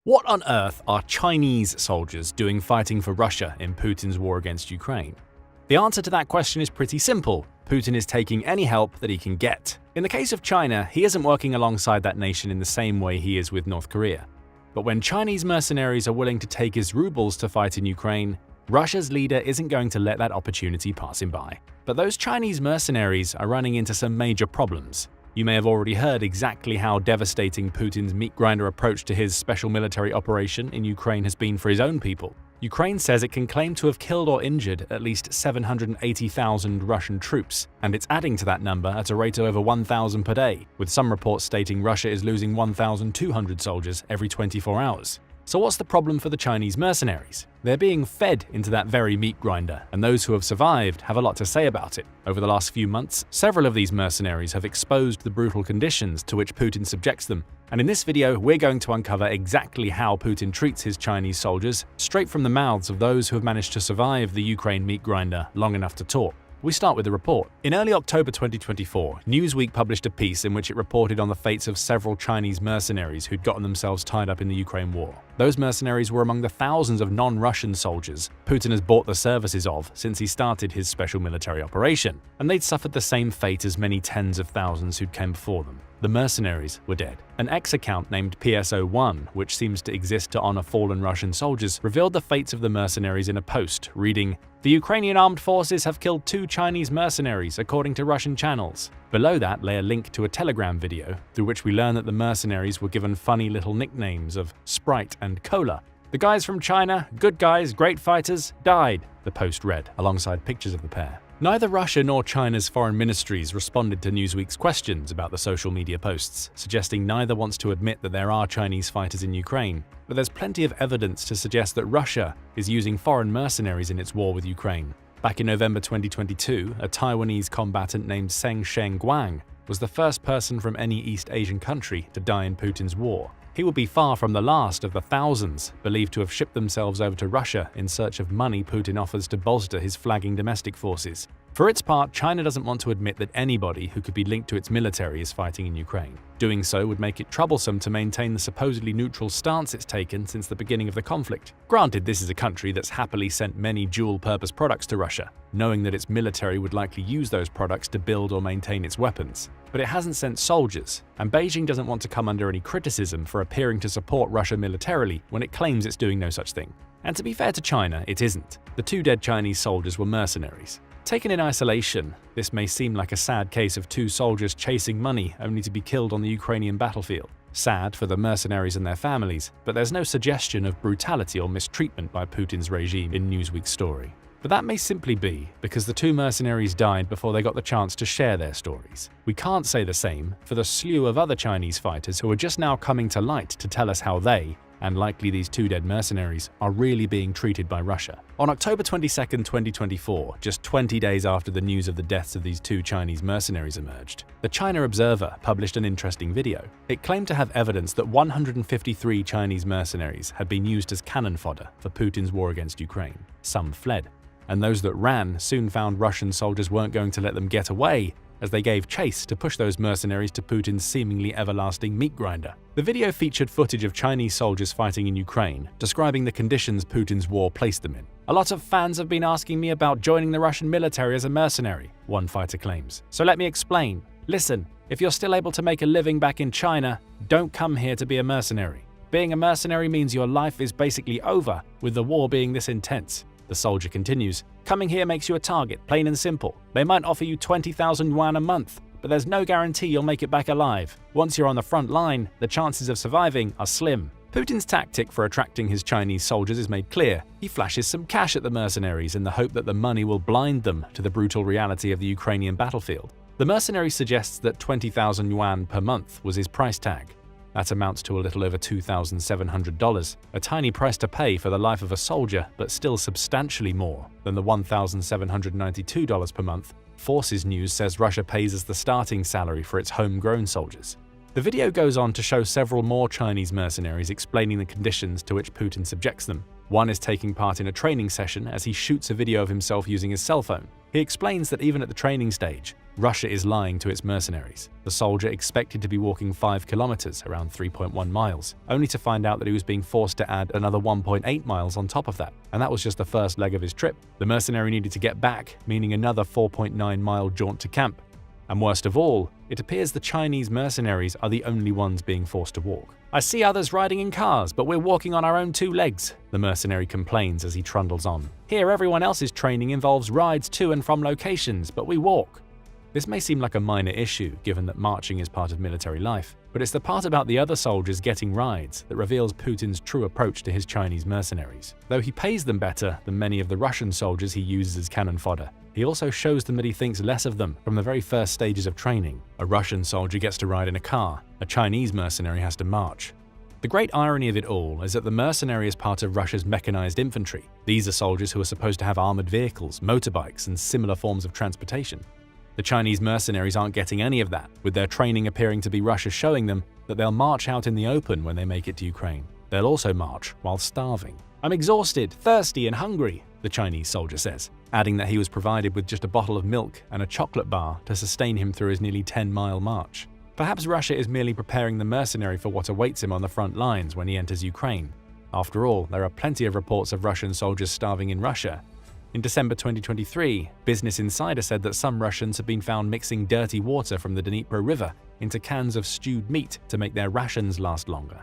What on earth are Chinese soldiers doing fighting for Russia in Putin's war against Ukraine? The answer to that question is pretty simple. Putin is taking any help that he can get. In the case of China, he isn't working alongside that nation in the same way he is with North Korea. But when Chinese mercenaries are willing to take his rubles to fight in Ukraine, Russia's leader isn't going to let that opportunity pass him by. But those Chinese mercenaries are running into some major problems. You may have already heard exactly how devastating Putin's meat grinder approach to his special military operation in Ukraine has been for his own people. Ukraine says it can claim to have killed or injured at least 780,000 Russian troops, and it's adding to that number at a rate of over 1,000 per day, with some reports stating Russia is losing 1,200 soldiers every 24 hours. So what's the problem for the Chinese mercenaries? They're being fed into that very meat grinder, and those who have survived have a lot to say about it. Over the last few months, several of these mercenaries have exposed the brutal conditions to which Putin subjects them. And in this video, we're going to uncover exactly how Putin treats his Chinese soldiers, straight from the mouths of those who have managed to survive the Ukraine meat grinder long enough to talk. We start with the report. In early October 2024, Newsweek published a piece in which it reported on the fates of several Chinese mercenaries who'd gotten themselves tied up in the Ukraine war. Those mercenaries were among the thousands of non-Russian soldiers Putin has bought the services of since he started his special military operation, and they'd suffered the same fate as many tens of thousands who'd came before them. The mercenaries were dead. An X-account named PSO1, which seems to exist to honor fallen Russian soldiers, revealed the fates of the mercenaries in a post, reading, "The Ukrainian armed forces have killed 2 Chinese mercenaries, according to Russian channels." Below that lay a link to a Telegram video, through which we learn that the mercenaries were given funny little nicknames of Sprite and Cola. "The guys from China, good guys, great fighters, died," the post read, alongside pictures of the pair. Neither Russia nor China's foreign ministries responded to Newsweek's questions about the social media posts, suggesting neither wants to admit that there are Chinese fighters in Ukraine. But there's plenty of evidence to suggest that Russia is using foreign mercenaries in its war with Ukraine. Back in November 2022, a Taiwanese combatant named Seng Sheng-guang was the first person from any East Asian country to die in Putin's war. He would be far from the last of the thousands believed to have shipped themselves over to Russia in search of money Putin offers to bolster his flagging domestic forces. For its part, China doesn't want to admit that anybody who could be linked to its military is fighting in Ukraine. Doing so would make it troublesome to maintain the supposedly neutral stance it's taken since the beginning of the conflict. Granted, this is a country that's happily sent many dual-purpose products to Russia, knowing that its military would likely use those products to build or maintain its weapons. But it hasn't sent soldiers, and Beijing doesn't want to come under any criticism for appearing to support Russia militarily when it claims it's doing no such thing. And to be fair to China, it isn't. The 2 dead Chinese soldiers were mercenaries. Taken in isolation, this may seem like a sad case of 2 soldiers chasing money only to be killed on the Ukrainian battlefield. Sad for the mercenaries and their families, but there's no suggestion of brutality or mistreatment by Putin's regime in Newsweek's story. But that may simply be because the 2 mercenaries died before they got the chance to share their stories. We can't say the same for the slew of other Chinese fighters who are just now coming to light to tell us how they, and likely these 2 dead mercenaries, are really being treated by Russia. On October 22, 2024, just 20 days after the news of the deaths of these 2 Chinese mercenaries emerged, the China Observer published an interesting video. It claimed to have evidence that 153 Chinese mercenaries had been used as cannon fodder for Putin's war against Ukraine. Some fled, and those that ran soon found Russian soldiers weren't going to let them get away, as they gave chase to push those mercenaries to Putin's seemingly everlasting meat grinder. The video featured footage of Chinese soldiers fighting in Ukraine, describing the conditions Putin's war placed them in. "A lot of fans have been asking me about joining the Russian military as a mercenary," one fighter claims. "So let me explain. Listen, if you're still able to make a living back in China, don't come here to be a mercenary. Being a mercenary means your life is basically over, with the war being this intense." The soldier continues, "Coming here makes you a target, plain and simple. They might offer you 20,000 yuan a month, but there's no guarantee you'll make it back alive. Once you're on the front line, the chances of surviving are slim." Putin's tactic for attracting his Chinese soldiers is made clear. He flashes some cash at the mercenaries in the hope that the money will blind them to the brutal reality of the Ukrainian battlefield. The mercenary suggests that 20,000 yuan per month was his price tag. That amounts to a little over $2,700, a tiny price to pay for the life of a soldier, but still substantially more than the $1,792 per month Forces News says Russia pays as the starting salary for its homegrown soldiers. The video goes on to show several more Chinese mercenaries explaining the conditions to which Putin subjects them. One is taking part in a training session as he shoots a video of himself using his cell phone. He explains that even at the training stage, Russia is lying to its mercenaries. The soldier expected to be walking 5 kilometers, around 3.1 miles, only to find out that he was being forced to add another 1.8 miles on top of that. And that was just the first leg of his trip. The mercenary needed to get back, meaning another 4.9-mile jaunt to camp. And worst of all, it appears the Chinese mercenaries are the only ones being forced to walk. "I see others riding in cars, but we're walking on our own 2 legs, the mercenary complains as he trundles on. "Here everyone else's training involves rides to and from locations, but we walk." This may seem like a minor issue, given that marching is part of military life, but it's the part about the other soldiers getting rides that reveals Putin's true approach to his Chinese mercenaries. Though he pays them better than many of the Russian soldiers he uses as cannon fodder, he also shows them that he thinks less of them from the very first stages of training. A Russian soldier gets to ride in a car, a Chinese mercenary has to march. The great irony of it all is that the mercenary is part of Russia's mechanized infantry. These are soldiers who are supposed to have armored vehicles, motorbikes, and similar forms of transportation. The Chinese mercenaries aren't getting any of that, with their training appearing to be Russia showing them that they'll march out in the open when they make it to Ukraine. They'll also march while starving. "I'm exhausted, thirsty, and hungry," the Chinese soldier says, adding that he was provided with just a bottle of milk and a chocolate bar to sustain him through his nearly 10-mile march. Perhaps Russia is merely preparing the mercenary for what awaits him on the front lines when he enters Ukraine. After all, there are plenty of reports of Russian soldiers starving in Russia. In December 2023, Business Insider said that some Russians have been found mixing dirty water from the Dnipro River into cans of stewed meat to make their rations last longer.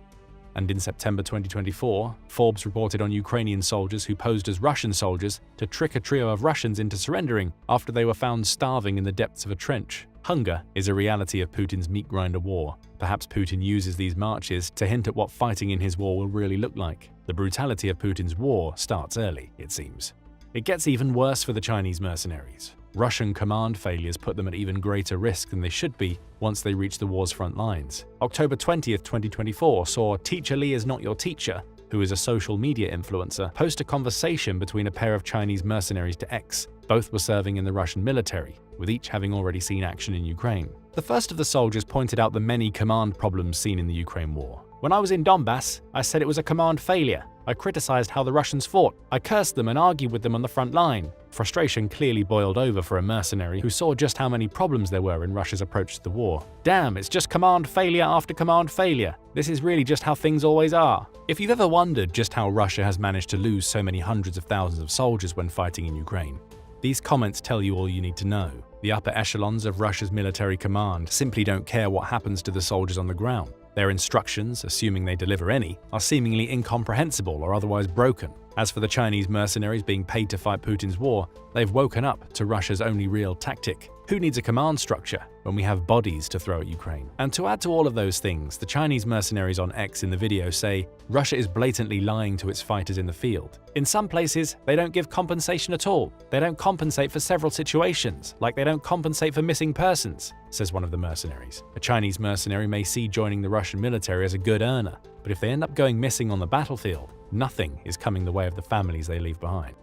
And in September 2024, Forbes reported on Ukrainian soldiers who posed as Russian soldiers to trick a trio of Russians into surrendering after they were found starving in the depths of a trench. Hunger is a reality of Putin's meat grinder war. Perhaps Putin uses these marches to hint at what fighting in his war will really look like. The brutality of Putin's war starts early, it seems. It gets even worse for the Chinese mercenaries. Russian command failures put them at even greater risk than they should be once they reach the war's front lines. October 20th, 2024 saw Teacher Lee is Not Your Teacher, who is a social media influencer, post a conversation between a pair of Chinese mercenaries to X. Both were serving in the Russian military, with each having already seen action in Ukraine. The first of the soldiers pointed out the many command problems seen in the Ukraine war. "When I was in Donbass, I said it was a command failure. I criticized how the Russians fought. I cursed them and argued with them on the front line." Frustration clearly boiled over for a mercenary who saw just how many problems there were in Russia's approach to the war. "Damn, it's just command failure after command failure. This is really just how things always are." If you've ever wondered just how Russia has managed to lose so many hundreds of thousands of soldiers when fighting in Ukraine, these comments tell you all you need to know. The upper echelons of Russia's military command simply don't care what happens to the soldiers on the ground. Their instructions, assuming they deliver any, are seemingly incomprehensible or otherwise broken. As for the Chinese mercenaries being paid to fight Putin's war, they've woken up to Russia's only real tactic. Who needs a command structure when we have bodies to throw at Ukraine? And to add to all of those things, the Chinese mercenaries on X in the video say Russia is blatantly lying to its fighters in the field. In some places, they don't give compensation at all. They don't compensate for several situations, like they don't compensate for missing persons, says one of the mercenaries. A Chinese mercenary may see joining the Russian military as a good earner, but if they end up going missing on the battlefield, nothing is coming the way of the families they leave behind.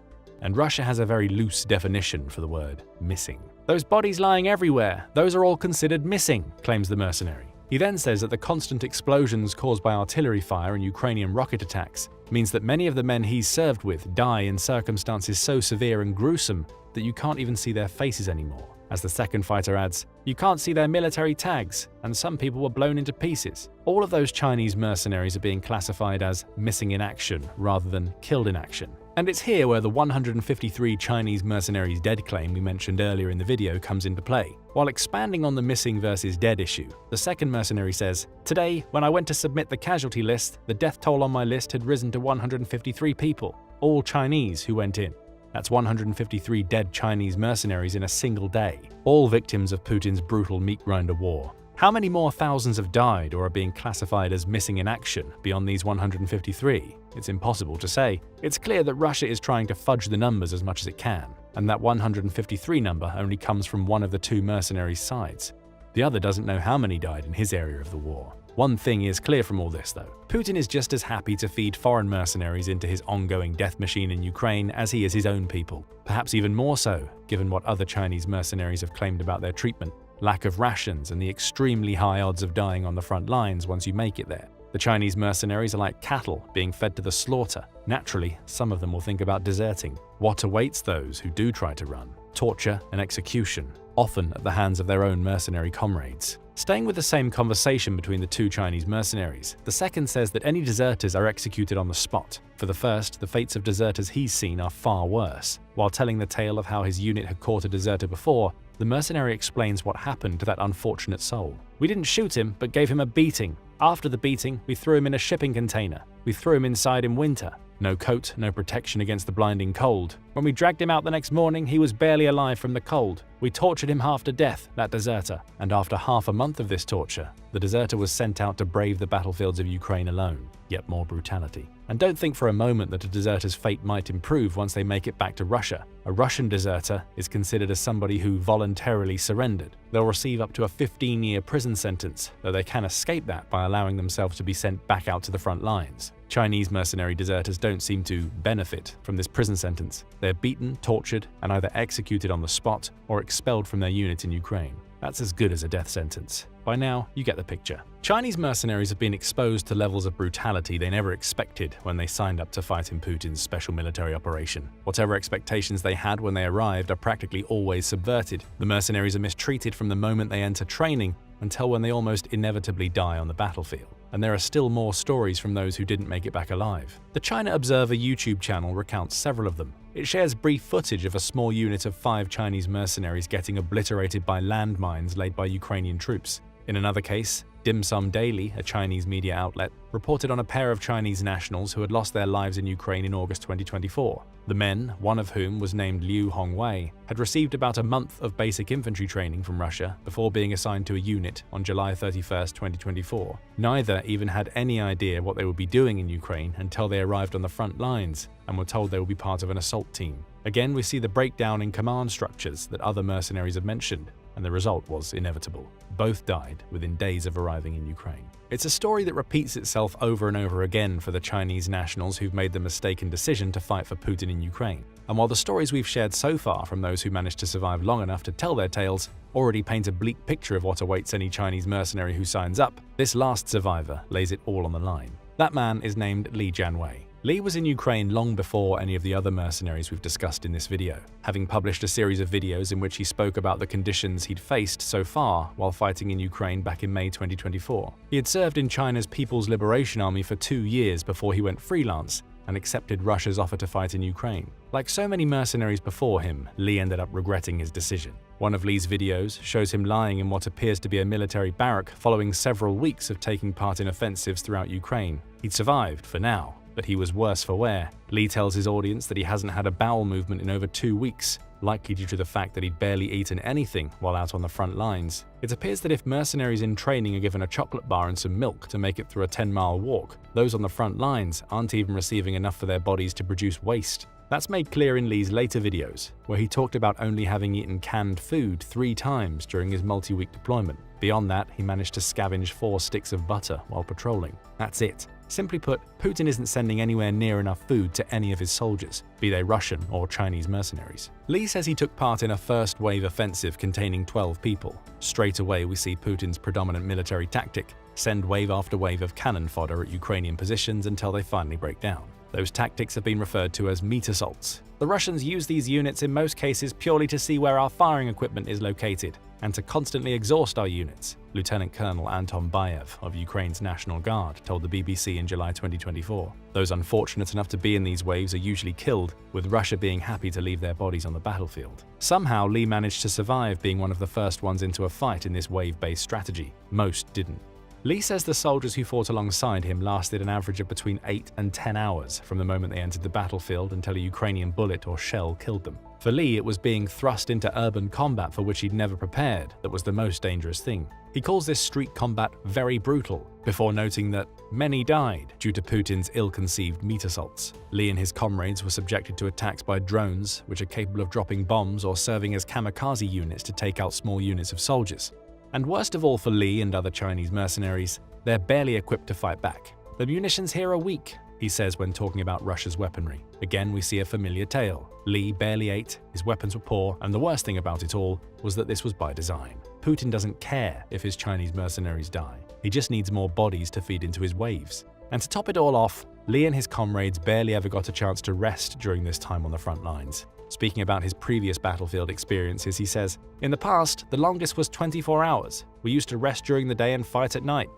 And Russia has a very loose definition for the word missing. "Those bodies lying everywhere, those are all considered missing," claims the mercenary. He then says that the constant explosions caused by artillery fire and Ukrainian rocket attacks means that many of the men he's served with die in circumstances so severe and gruesome that you can't even see their faces anymore. As the second fighter adds, "You can't see their military tags, and some people were blown into pieces." All of those Chinese mercenaries are being classified as missing in action rather than killed in action. And it's here where the 153 Chinese mercenaries dead claim we mentioned earlier in the video comes into play. While expanding on the missing versus dead issue, the second mercenary says, "Today, when I went to submit the casualty list, the death toll on my list had risen to 153 people, all Chinese who went in. That's 153 dead Chinese mercenaries in a single day, all victims of Putin's brutal meat grinder war. How many more thousands have died or are being classified as missing in action beyond these 153? It's impossible to say. It's clear that Russia is trying to fudge the numbers as much as it can, and that 153 number only comes from one of the two mercenaries' sides. The other doesn't know how many died in his area of the war. One thing is clear from all this, though. Putin is just as happy to feed foreign mercenaries into his ongoing death machine in Ukraine as he is his own people. Perhaps even more so, given what other Chinese mercenaries have claimed about their treatment. Lack of rations and the extremely high odds of dying on the front lines once you make it there. The Chinese mercenaries are like cattle being fed to the slaughter. Naturally, some of them will think about deserting. What awaits those who do try to run? torture, and execution, often at the hands of their own mercenary comrades. Staying with the same conversation between the two Chinese mercenaries, the second says that any deserters are executed on the spot. For the first, the fates of deserters he's seen are far worse. While telling the tale of how his unit had caught a deserter before, the mercenary explains what happened to that unfortunate soul. "We didn't shoot him, but gave him a beating. After the beating, we threw him in a shipping container. We threw him inside in winter. No coat, no protection against the blinding cold. When we dragged him out the next morning, he was barely alive from the cold. We tortured him half to death, that deserter. And after half a month of this torture, the deserter was sent out to brave the battlefields of Ukraine alone. Yet more brutality. And don't think for a moment that a deserter's fate might improve once they make it back to Russia. A Russian deserter is considered as somebody who voluntarily surrendered. They'll receive up to a 15-year prison sentence, though they can escape that by allowing themselves to be sent back out to the front lines. Chinese mercenary deserters don't seem to benefit from this prison sentence. They're beaten, tortured, and either executed on the spot or expelled from their unit in Ukraine. That's as good as a death sentence. By now, you get the picture. Chinese mercenaries have been exposed to levels of brutality they never expected when they signed up to fight in Putin's special military operation. Whatever expectations they had when they arrived are practically always subverted. The mercenaries are mistreated from the moment they enter training until when they almost inevitably die on the battlefield. And there are still more stories from those who didn't make it back alive. The China Observer YouTube channel recounts several of them. It shares brief footage of a small unit of 5 Chinese mercenaries getting obliterated by landmines laid by Ukrainian troops. In another case, Dim Sum Daily, a Chinese media outlet, reported on a pair of Chinese nationals who had lost their lives in Ukraine in August 2024. The men, one of whom was named Liu Hongwei, had received about a month of basic infantry training from Russia before being assigned to a unit on July 31, 2024. Neither even had any idea what they would be doing in Ukraine until they arrived on the front lines and were told they would be part of an assault team. Again, we see the breakdown in command structures that other mercenaries have mentioned, and the result was inevitable. Both died within days of arriving in Ukraine. It's a story that repeats itself over and over again for the Chinese nationals who've made the mistaken decision to fight for Putin in Ukraine. And while the stories we've shared so far from those who managed to survive long enough to tell their tales already paint a bleak picture of what awaits any Chinese mercenary who signs up, this last survivor lays it all on the line. That man is named Li Jianwei. Li was in Ukraine long before any of the other mercenaries we've discussed in this video, having published a series of videos in which he spoke about the conditions he'd faced so far while fighting in Ukraine back in May 2024. He had served in China's People's Liberation Army for 2 years before he went freelance and accepted Russia's offer to fight in Ukraine. Like so many mercenaries before him, Li ended up regretting his decision. One of Li's videos shows him lying in what appears to be a military barrack following several weeks of taking part in offensives throughout Ukraine. He'd survived for now, but he was worse for wear. Li tells his audience that he hasn't had a bowel movement in over 2 weeks, likely due to the fact that he'd barely eaten anything while out on the front lines. It appears that if mercenaries in training are given a chocolate bar and some milk to make it through a 10-mile walk, those on the front lines aren't even receiving enough for their bodies to produce waste. That's made clear in Li's later videos, where he talked about only having eaten canned food 3 times during his multi-week deployment. Beyond that, he managed to scavenge 4 sticks of butter while patrolling. That's it. Simply put, Putin isn't sending anywhere near enough food to any of his soldiers, be they Russian or Chinese mercenaries. Li says he took part in a first-wave offensive containing 12 people. Straight away, we see Putin's predominant military tactic: send wave after wave of cannon fodder at Ukrainian positions until they finally break down. Those tactics have been referred to as meat assaults. The Russians use these units in most cases purely to see where our firing equipment is located and to constantly exhaust our units, Lieutenant Colonel Anton Bayev of Ukraine's National Guard told the BBC in July 2024. Those unfortunate enough to be in these waves are usually killed, with Russia being happy to leave their bodies on the battlefield. Somehow, Li managed to survive being one of the first ones into a fight in this wave-based strategy. Most didn't. Li says the soldiers who fought alongside him lasted an average of between 8 and 10 hours from the moment they entered the battlefield until a Ukrainian bullet or shell killed them. For Li, it was being thrust into urban combat for which he'd never prepared that was the most dangerous thing. He calls this street combat very brutal, before noting that many died due to Putin's ill-conceived meat assaults. Li and his comrades were subjected to attacks by drones, which are capable of dropping bombs or serving as kamikaze units to take out small units of soldiers. And worst of all for Li and other Chinese mercenaries, they're barely equipped to fight back. The munitions here are weak, he says when talking about Russia's weaponry. Again, we see a familiar tale. Li barely ate, his weapons were poor, and the worst thing about it all was that this was by design. Putin doesn't care if his Chinese mercenaries die. He just needs more bodies to feed into his waves. And to top it all off, Li and his comrades barely ever got a chance to rest during this time on the front lines. Speaking about his previous battlefield experiences, he says, "In the past, the longest was 24 hours. We used to rest during the day and fight at night."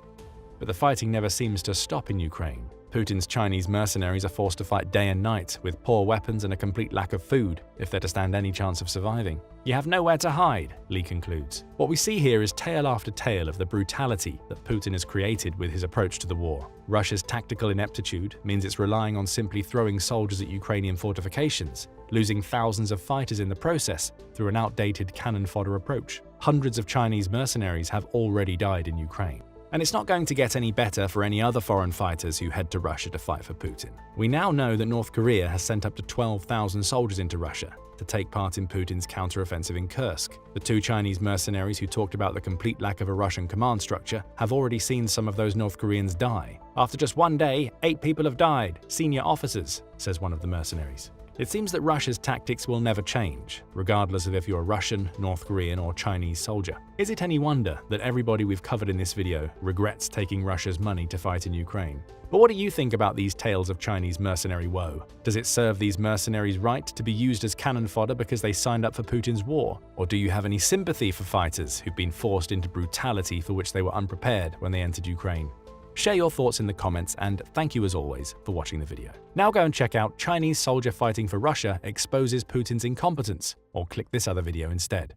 But the fighting never seems to stop in Ukraine. Putin's Chinese mercenaries are forced to fight day and night with poor weapons and a complete lack of food if they're to stand any chance of surviving. "You have nowhere to hide," Lee concludes. What we see here is tale after tale of the brutality that Putin has created with his approach to the war. Russia's tactical ineptitude means it's relying on simply throwing soldiers at Ukrainian fortifications, losing thousands of fighters in the process through an outdated cannon fodder approach. Hundreds of Chinese mercenaries have already died in Ukraine. And it's not going to get any better for any other foreign fighters who head to Russia to fight for Putin. We now know that North Korea has sent up to 12,000 soldiers into Russia to take part in Putin's counteroffensive in Kursk. The two Chinese mercenaries who talked about the complete lack of a Russian command structure have already seen some of those North Koreans die. "After just one day, 8 people have died, senior officers," says one of the mercenaries. It seems that Russia's tactics will never change, regardless of if you're a Russian, North Korean, or Chinese soldier. Is it any wonder that everybody we've covered in this video regrets taking Russia's money to fight in Ukraine? But what do you think about these tales of Chinese mercenary woe? Does it serve these mercenaries right to be used as cannon fodder because they signed up for Putin's war? Or do you have any sympathy for fighters who've been forced into brutality for which they were unprepared when they entered Ukraine? Share your thoughts in the comments, and thank you as always for watching the video. Now go and check out Chinese soldier fighting for Russia exposes Putin's incompetence, or click this other video instead.